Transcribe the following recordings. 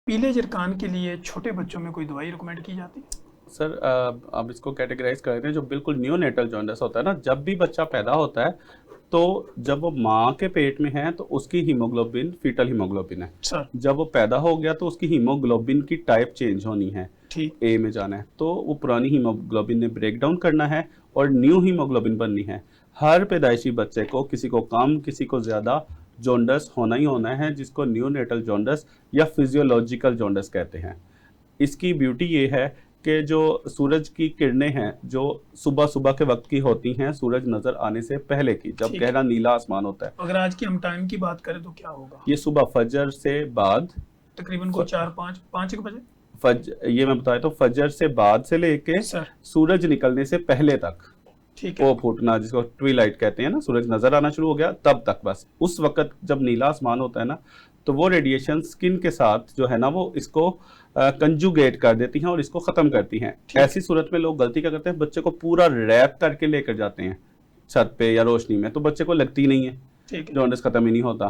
पीले जरकान के लिए छोटे बच्चों में कोई दवाई रिकमेंड की जाती है? सर आप इसको कैटेगराइज कर रहे हैं, जो बिल्कुल न्यूनेटल जॉन्डिस होता है ना, जब भी बच्चा पैदा होता है तो जब वो माँ के पेट में है तो उसकी हीमोग्लोबिन फीटल हीमोग्लोबिन है। सर जब वो पैदा हो गया तो उसकी हीमोग्लोबिन की टाइप चेंज होनी है, ठीक। ए में जाना है, तो वो पुरानी हीमोग्लोबिन ने ब्रेक डाउन करना है और न्यू हीमोग्लोबिन बननी है। हर पैदाइशी बच्चे को किसी को कम किसी को ज़्यादा जॉन्डिस होना ही होना है, जिसको न्यूनेटल जॉन्डिस या फिजियोलॉजिकल जॉन्डिस कहते हैं। इसकी ब्यूटी ये है कि जो सूरज की किरणें हैं जो सुबह सुबह के वक्त की होती हैं, सूरज नज़र आने से पहले की, जब ठीक है। गहरा नीला आसमान होता है, अगर आज की हम टाइम की बात करें तो क्या होगा? ये सुबह फजर से बाद, तकरीबन को 4-5 बजे। ये मैं बताया तो फजर से बाद से लेके सर सूरज निकलने से पहले तक, ठीक है। वो फूटना जिसको ट्विलाइट कहते हैं ना, सूरज नजर आना शुरू हो गया तब तक, बस उस वक्त जब नीला आसमान होता है ना, तो वो रेडिएशन स्किन के साथ जो है ना वो इसको कंजुगेट कर देती हैं और इसको ख़त्म करती हैं। ऐसी सूरत में लोग गलती क्या करते हैं, बच्चे को पूरा रैप करके लेकर जाते हैं छत पे या रोशनी में, तो बच्चे को लगती नहीं है, ठीक है। जॉन्डिस ख़त्म ही नहीं होता।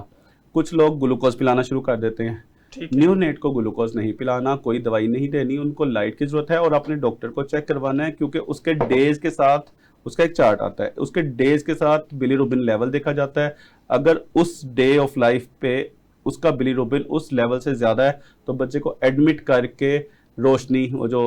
कुछ लोग ग्लूकोज पिलाना शुरू कर देते हैं। ठीक है। न्यूनेट को ग्लूकोज नहीं पिलाना, कोई दवाई नहीं देनी, उनको लाइट की ज़रूरत है और अपने डॉक्टर को चेक करवाना है, क्योंकि उसके डेज के साथ उसका एक चार्ट आता है, उसके डेज के साथ बिलीरुबिन लेवल देखा जाता है। अगर उस डे ऑफ लाइफ पे उसका बिलीरुबिन उस लेवल से ज़्यादा है तो बच्चे को एडमिट करके रोशनी वो जो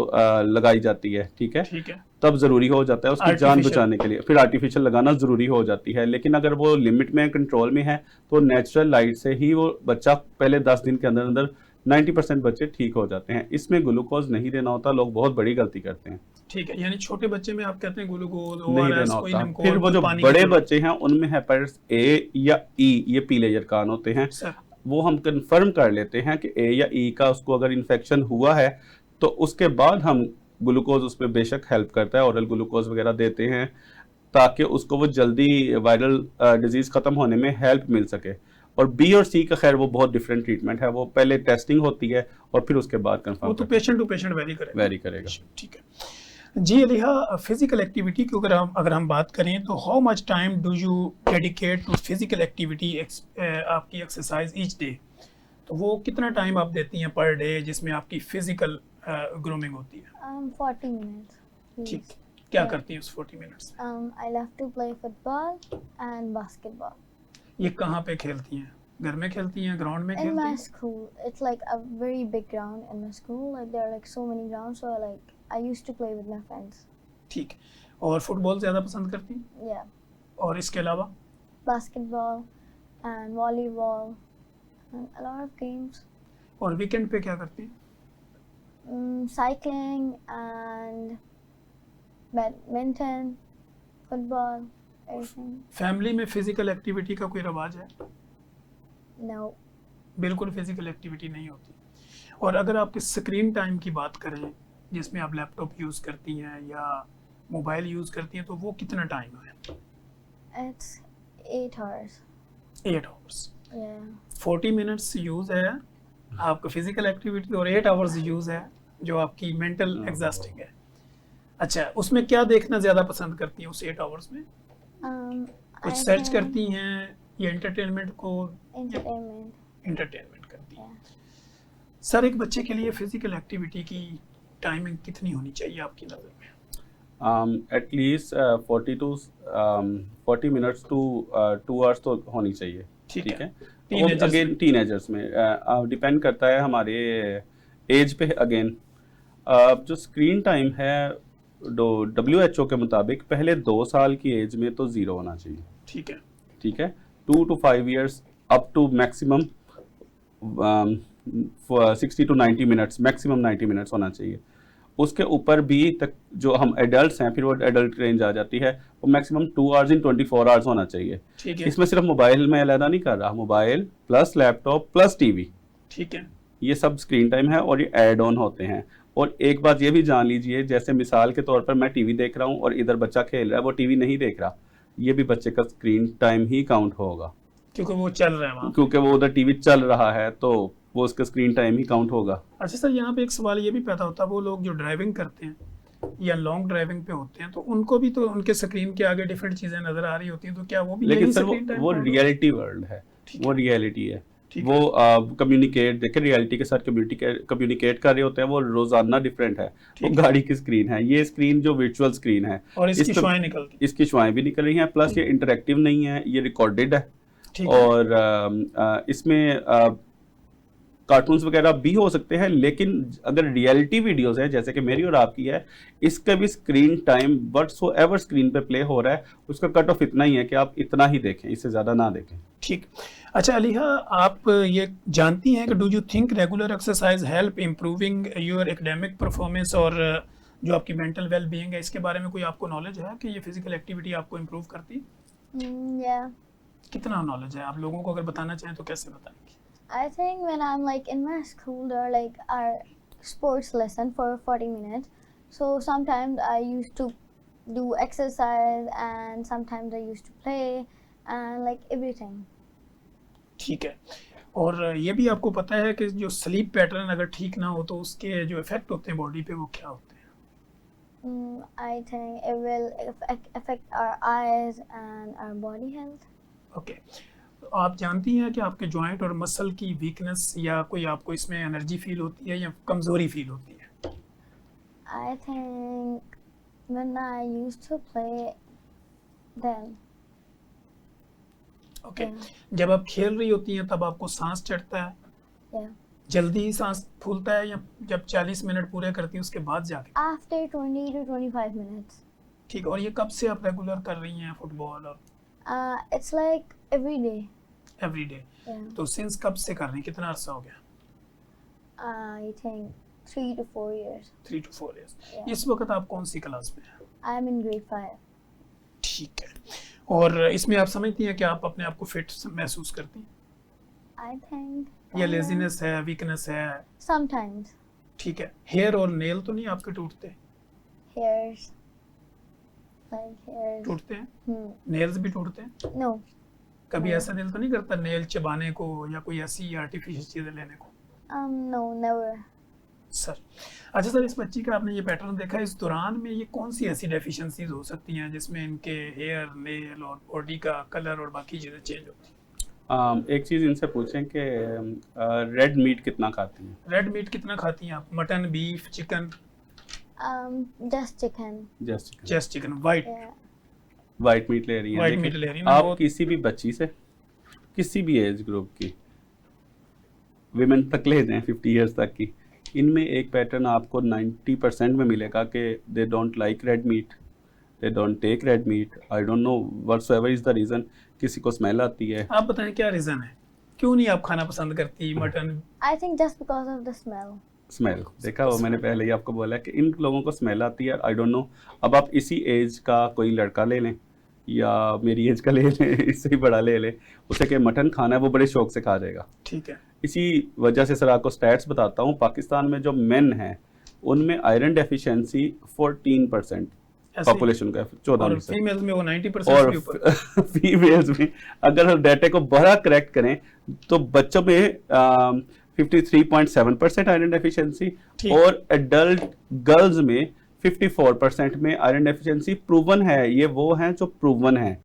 लगाई जाती है, ठीक है, ठीक है। तब ज़रूरी हो जाता है उसकी जान आर्टिफिशियल। बचाने के लिए, फिर आर्टिफिशियल लगाना ज़रूरी हो जाती है। लेकिन अगर वो लिमिट में कंट्रोल में है तो नेचुरल लाइट से ही वो बच्चा पहले 10 दिन के अंदर अंदर 90% बच्चे ठीक हो जाते हैं। इसमें ग्लूकोज नहीं देना होता, लोग बहुत बड़ी गलती करते हैं। ठीक है, यानी छोटे बच्चे में आप कहते हैं ग्लूकोज, नहीं ओआरएस, देना कोई होता। नमकोल, फिर वो कोई जो पानी की बड़े जरूरत। बच्चे हैं उनमें हेपेटाइटिस ए या ई, ये पीले जरकान होते हैं, सर वो हम कंफर्म कर लेते हैं कि ए या ई का उसको अगर इन्फेक्शन हुआ है तो उसके बाद हम ग्लूकोज उस पर बेशक हेल्प करता है, ओरल ग्लूकोज वगैरह देते हैं ताकि उसको वो जल्दी वायरल डिजीज़ ख़त्म होने में हेल्प मिल सके। और बी और सी का खैर वो बहुत डिफरेंट ट्रीटमेंट है, वो पहले टेस्टिंग होती है और फिर उसके बाद वो कंफर्म तो पेशेंट टू पेशेंट वेरी करेगा। ठीक है जी। अलिहा, फिजिकल एक्टिविटी की अगर हम बात करें तो how much time do you dedicate to physical activity, आपकी एक्सरसाइज ईच डे? तो वो कितना टाइम आप देती हैं पर डे जिसमें आपकी फिजिकल ग्रूमिंग होती है? 40 minutes. ठीक। Please. क्या Yeah. करती हैं उस 40 मिनट्स में? I love to play football and basketball. ये कहाँ पे खेलती हैं? घर में खेलती हैं, ग्राउंड में In खेलती my हैं? school, it's like a very big ground in my school. Like there are like so many grounds, so like I used to play with my friends. ठीक। और फुटबॉल ज़्यादा पसंद करती हैं? Yeah, और इसके अलावा? basketball and volleyball and a lot of games. और वीकेंड पे क्या करती हैं? Cycling and badminton, football, everything. Family में फिजिकल एक्टिविटी का कोई रवाज है? No. बिल्कुल फिजिकल एक्टिविटी नहीं होती। और अगर आप स्क्रीन टाइम की बात करें जिसमें आप लैपटॉप यूज़ करती हैं या मोबाइल यूज़ करती हैं, तो वो कितना टाइम है? It's 8 hours. 8 hours. Yeah. 40 minutes use है आपका फिजिकल एक्टिविटी और 8 आवर्स यूज़ है जो आपकी मेंटल एग्जॉस्टिंग है। अच्छा, उसमें क्या देखना ज़्यादा पसंद करती हैं उस 8 आवर्स में? कुछ I सर्च can- करती हैं या एंटरटेनमेंट को Entertainment. एंटरटेनमेंट करती हैं? Yeah. सर, एक बच्चे के लिए फिजिकल एक्टिविटी की टाइमिंग कितनी होनी चाहिए आपकी नज़र में? एटलीस्ट 40 मिनट्स टू 2 आवर्स तो होनी चाहिए, ठीक ठीक है। है। Teenagers अगेन में। टीनेजर्स में डिपेंड करता है हमारे एज पे। अगेन जो स्क्रीन टाइम है WHO के मुताबिक पहले 2 साल की एज में तो 0 होना चाहिए, ठीक है। ठीक है। 2 to 5 years up to maximum 60 to 90 minutes, maximum 90 minutes होना चाहिए। उसके ऊपर भी तक जो हम एडल्ट्स हैं, फिर वो एडल्ट रेंज आ जाती है, वो मैक्सिमम 2 आवर्स इन 24 आवर्स होना चाहिए। ठीक है। इसमें सिर्फ मोबाइल में अलहदा नहीं कर रहा, mobile plus laptop plus TV, ठीक है। ये सब स्क्रीन टाइम है और ये ऐड ऑन होते हैं। और एक बात ये भी जान लीजिए, जैसे मिसाल के तौर पर मैं टीवी देख रहा हूँ और इधर बच्चा खेल रहा है, वो टीवी नहीं देख रहा, ये भी बच्चे का स्क्रीन टाइम ही काउंट होगा, क्योंकि वो चल रहा है वहाँ। क्योंकि वो उधर टीवी चल रहा है तो वो उसका स्क्रीन टाइम ही काउंट होगा। अच्छा सर, यहाँ पे एक सवाल ये भी पैदा होता है, वो लोग जो ड्राइविंग करते हैं या लॉन्ग ड्राइविंग पे होते हैं, तो उनको भी तो उनके स्क्रीन के आगे डिफरेंट चीज़ें नज़र आ रही होती हैं, तो क्या वो भी लेकिन यही सर स्क्रीन टाइम वो काउंट होगा? रियलिटी वर्ल्ड है, ठीक वो है। रियलिटी है। ठीक वो कम्युनिकेट देखे रियलिटी के साथ कम्युनिकेट कर रहे होते हैं, वो रोजाना डिफरेंट है। वो ठीक है। गाड़ी की स्क्रीन है, ये स्क्रीन जो वर्चुअल स्क्रीन है, और इसकी इस पे- शुआएं निकलती इसकी शुआएं भी निकल रही हैं, प्लस ये इंटरेक्टिव नहीं है, ये रिकॉर्डेड है। ठीक है। और इसमें कार्टून्स वगैरह भी हो सकते हैं, लेकिन अगर रियलिटी वीडियोस है जैसे कि मेरी और आपकी है, इसका भी स्क्रीन टाइम व्हाटसोएवर स्क्रीन पे प्ले हो रहा है, उसका कट ऑफ इतना ही है कि आप इतना ही देखें, इससे ज़्यादा ना देखें। ठीक। अच्छा अलीहा, आप ये जानती हैं कि do you think regular exercise help improving your academic performance और जो आपकी मेंटल वेल बीइंग है, इसके बारे में कोई आपको नॉलेज है कि ये फिजिकल एक्टिविटी आपको इम्प्रूव करती है? Yeah. कितना नॉलेज है? आप लोगों को अगर बताना चाहें तो कैसे बताएंगे? I think when I'm like in my school, there are like our sports lesson for 40 minutes. So sometimes I used to do exercise and sometimes I used to play and like everything. ठीक है। और ये भी आपको पता है कि जो स्लीप पैटर्न अगर ठीक ना हो तो उसके जो इफेक्ट होते हैं बॉडी पे वो क्या होते हैं? I think it will affect our eyes and our body health. Okay. तो आप जानती हैं कि आपके जॉइंट और मसल की वीकनेस या कोई आपको इसमें एनर्जी फील होती है या कमज़ोरी फील होती है? I think when I used to play, then okay. Yeah. जब आप खेल रही होती हैं तब आपको सांस चढ़ता है, yeah. जल्दी ही सांस फूलता है, या जब 40 मिनट पूरे करती हैं उसके बाद जाके? After 20 to 25 minutes. ठीक है। और ये कब से आप रेगुलर कर रही हैं फुटबॉल और It's like every day. Every day? Yeah. तो सिंस कब से कर रही हैं, कितना अरसा हो गया? I think 3 to 4 years. 3 to 4 years। Yeah. इस वक्त आप कौन सी क्लास में हैं? I'm in grade 5. ठीक है। और इसमें आप समझती हैं कि आप अपने आप को फिट महसूस करती हैं, I think. या uh, लेजीनेस है, वीकनेस है? Sometimes ठीक है। हेयर और नेल तो नहीं आपके टूटते? hairs. Like hairs. टूटते हैं? Hmm. नेल्स भी टूटते हैं? No. कभी नहीं। ऐसा दिल तो नहीं करता नेल चबाने को या कोई ऐसी आर्टिफिशियल चीजें लेने को? No, never. सर, अच्छा सर, इस बच्ची का आपने ये पैटर्न देखा, इस दौरान में ये कौन सी ऐसी डेफिशिएंसीज हो सकती हैं जिसमें इनके हेयर, नेल और बॉडी का कलर और बाकी चीज़ें चेंज होती हैं? एक चीज़ इनसे पूछें कि रेड मीट कितना खाती हैं? रेड मीट कितना खाती हैं आप? Mutton, beef, chicken? Just chicken. Just chicken, white? Yeah. White meet ले रही हैं। White देखिए, meat ले रही हैं ना, आप वो- किसी भी बच्ची से, किसी भी एज ग्रुप की, विमेन तक ले जाएं 50 इयर्स तक की, इनमें एक पैटर्न आपको 90% में मिलेगा कि they don't like red meat, they don't take red meat. I don't know whatsoever is the reason. किसी को स्मेल आती है। आप बताएं क्या रीज़न है, क्यों नहीं आप खाना पसंद करती mutton? I think just because of the smell. Smell देखा, वो मैंने पहले ही आपको बोला कि इन लोगों को स्मेल आती है। आई डोंट नो। अब आप इसी एज का कोई लड़का ले लें या मेरी एज का ले लें, इससे ही बड़ा ले लें, उसे कि मटन खाना है, वो बड़े शौक से खा जाएगा। ठीक है। इसी वजह से सर आपको स्टैट्स बताता हूँ, पाकिस्तान में जो मेन हैं उनमें आयरन डेफिशिएंसी 14% ऐसे ही? पॉपुलेशन का, और 14%। फीमेल्स में वो 90% और के ऊपर? फीमेल्स में अगर हम डाटा को बड़ा करेक्ट करें तो बच्चों में 53.7% आयरन डेफिशिएंसी, ठीक। और एडल्ट गर्ल्स में 54% में आयरन डेफिशिएंसी प्रूवन है। ये वो हैं जो प्रूवन है।